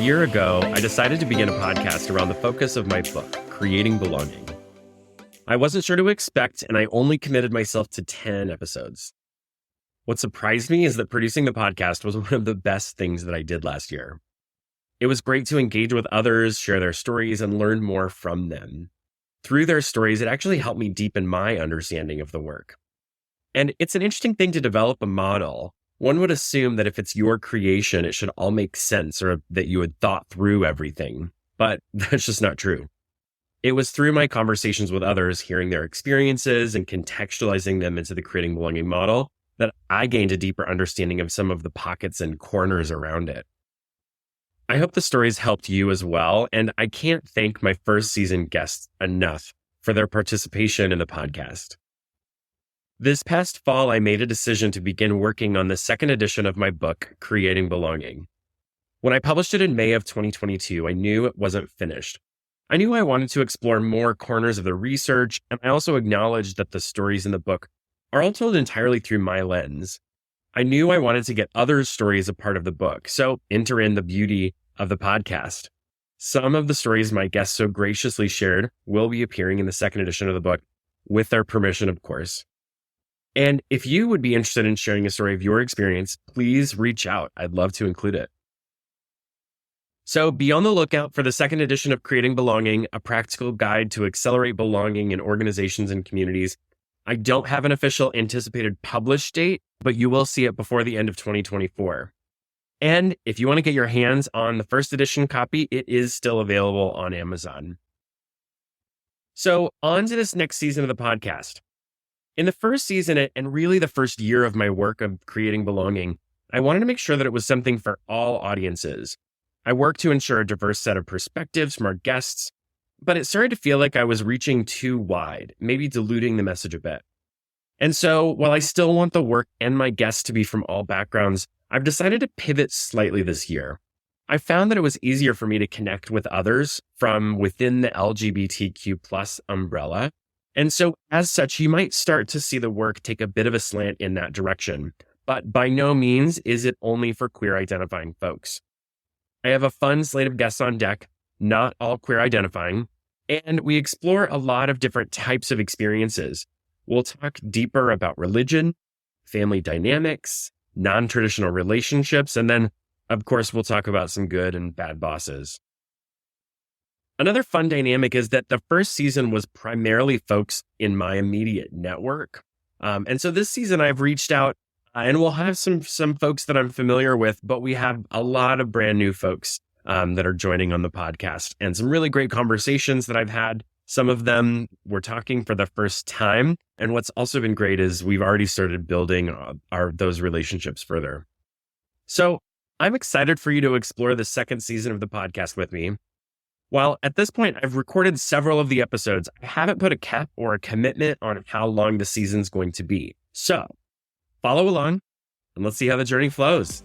year ago, I decided to begin a podcast around the focus of my book, Creating Belonging. I wasn't sure to expect, and I only committed myself to 10 episodes. What surprised me is that producing the podcast was one of the best things that I did last year. It was great to engage with others, share their stories, and learn more from them. Through their stories, it actually helped me deepen my understanding of the work. And it's an interesting thing to develop a model. One would assume that if it's your creation, it should all make sense or that you had thought through everything. But that's just not true. It was through my conversations with others, hearing their experiences and contextualizing them into the Creating Belonging model, that I gained a deeper understanding of some of the pockets and corners around it. I hope the stories helped you as well, and I can't thank my first season guests enough for their participation in the podcast. This past fall, I made a decision to begin working on the second edition of my book, Creating Belonging. When I published it in May of 2022, I knew it wasn't finished. I knew I wanted to explore more corners of the research, and I also acknowledged that the stories in the book are all told entirely through my lens. I knew I wanted to get others' stories a part of the book, so enter in the beauty of the podcast. Some of the stories my guests so graciously shared will be appearing in the second edition of the book, with their permission, of course. And if you would be interested in sharing a story of your experience, please reach out. I'd love to include it. So be on the lookout for the second edition of Creating Belonging, a practical guide to accelerate belonging in organizations and communities. I don't have an official anticipated publish date, but you will see it before the end of 2024. And if you want to get your hands on the first edition copy, it is still available on Amazon. So on to this next season of the podcast. In the first season, and really the first year of my work of Creating Belonging, I wanted to make sure that it was something for all audiences. I worked to ensure a diverse set of perspectives from our guests, but it started to feel like I was reaching too wide, maybe diluting the message a bit. And so while I still want the work and my guests to be from all backgrounds, I've decided to pivot slightly this year. I found that it was easier for me to connect with others from within the LGBTQ plus umbrella. And so as such, you might start to see the work take a bit of a slant in that direction. But by no means is it only for queer identifying folks. I have a fun slate of guests on deck, not all queer identifying, and we explore a lot of different types of experiences. We'll talk deeper about religion, family dynamics, non-traditional relationships, and then, of course, we'll talk about some good and bad bosses. Another fun dynamic is that the first season was primarily folks in my immediate network. And so this season I've reached out and we'll have some folks that I'm familiar with, but we have a lot of brand new folks that are joining on the podcast and some really great conversations that I've had. Some of them we're talking for the first time. And what's also been great is we've already started building those relationships further. So I'm excited for you to explore the second season of the podcast with me. While at this point, I've recorded several of the episodes, I haven't put a cap or a commitment on how long the season's going to be. So follow along and let's see how the journey flows.